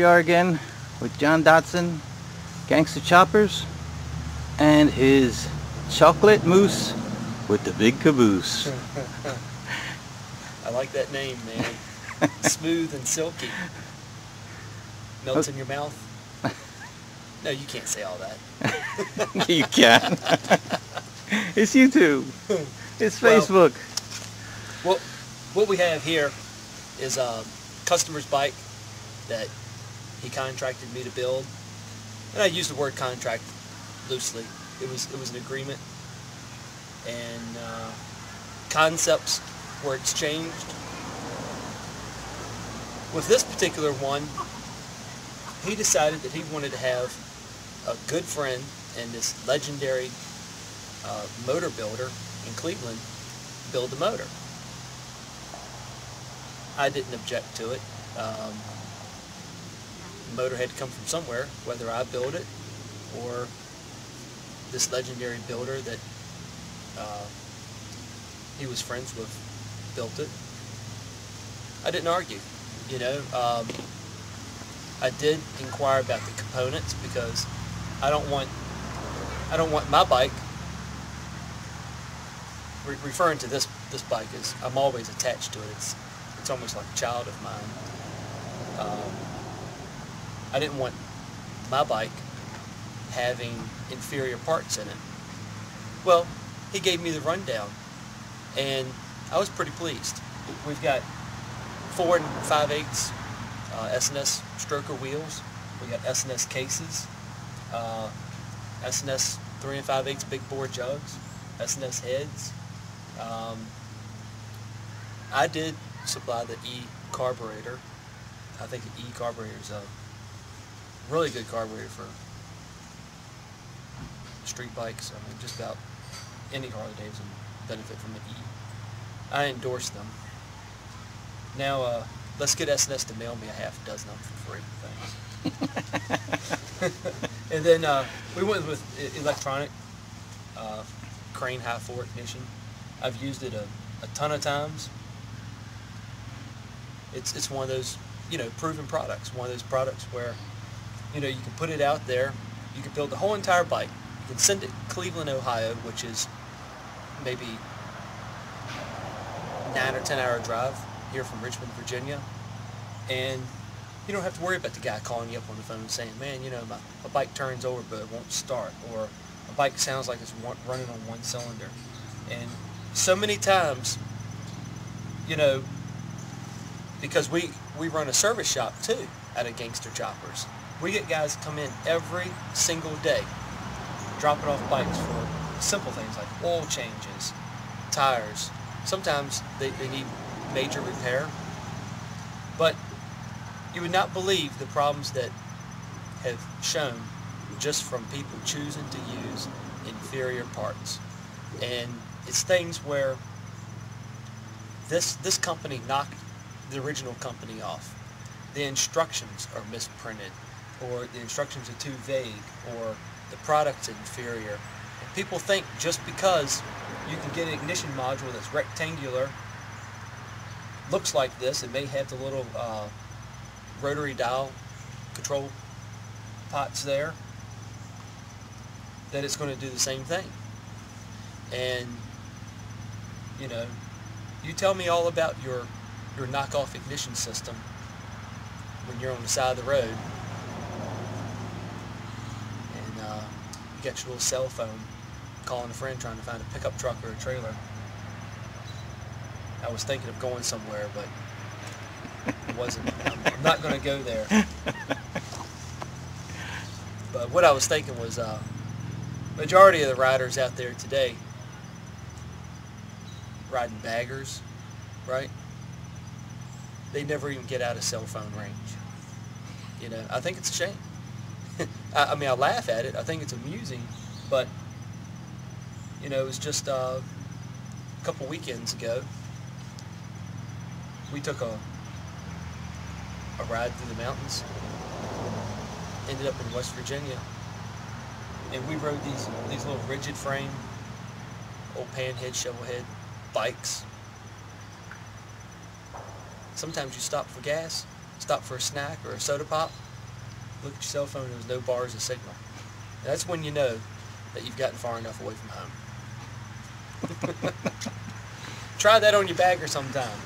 we are again with John Dodson, Gangster Choppers, and his chocolate mousse with the big caboose. I like that name, man. Smooth and silky. Melts in your mouth. No, you can't say all that. You can. It's YouTube. It's Facebook. Well, what we have here is a customer's bike that he contracted me to build. And I use the word contract loosely. It was an agreement. And concepts were exchanged. With this particular one, he decided that he wanted to have a good friend and this legendary motor builder in Cleveland build the motor. I didn't object to it. The motor had to come from somewhere, whether I build it or this legendary builder that he was friends with built it. I didn't argue, you know. I did inquire about the components because I don't want my bike, referring to this bike as I'm always attached to it. It's almost like a child of mine. I didn't want my bike having inferior parts in it. Well, he gave me the rundown, and I was pretty pleased. We've got 4 5/8 S&S stroker wheels. We got S&S cases, S&S 3 5/8 big bore jugs, S&S heads. I did supply the E carburetor. I think the E carburetor is a really good carburetor for street bikes. I mean, just about any Harley Davidson benefit from the E. I endorse them. Now, let's get S&S to mail me a half dozen of them for free. Thanks. And then we went with electronic crane high floor ignition. I've used it a ton of times. It's one of those, you know, proven products. One of those products where, you know, you can put it out there. You can build the whole entire bike. You can send it to Cleveland, Ohio, which is maybe 9 or 10 hour drive here from Richmond, Virginia, and you don't have to worry about the guy calling you up on the phone saying, man, you know, my bike turns over but it won't start, or a bike sounds like it's running on one cylinder. And so many times, you know, because we run a service shop too out of Gangster Choppers, we get guys come in every single day dropping off bikes for simple things like oil changes, tires. Sometimes they need major repair, but you would not believe the problems that have shown just from people choosing to use inferior parts. And it's things where this company knocked the original company off. The instructions are misprinted, or the instructions are too vague, or the product's inferior. And people think just because you can get an ignition module that's rectangular, looks like this, it may have the little rotary dial control pots there, that it's going to do the same thing. And, you know, you tell me all about your knockoff ignition system when you're on the side of the road and you got your little cell phone calling a friend trying to find a pickup truck or a trailer. I was thinking of going somewhere, but it wasn't. I'm not going to go there. But what I was thinking was, majority of the riders out there today riding baggers, right? They never even get out of cell phone range. You know, I think it's a shame. I mean, I laugh at it. I think it's amusing, but you know, it was just a couple weekends ago. We took a ride through the mountains, ended up in West Virginia, and we rode these little rigid frame, old panhead, shovelhead bikes. Sometimes you stop for gas, stop for a snack or a soda pop, look at your cell phone, there's no bars of signal. That's when you know that you've gotten far enough away from home. Try that on your bagger sometime.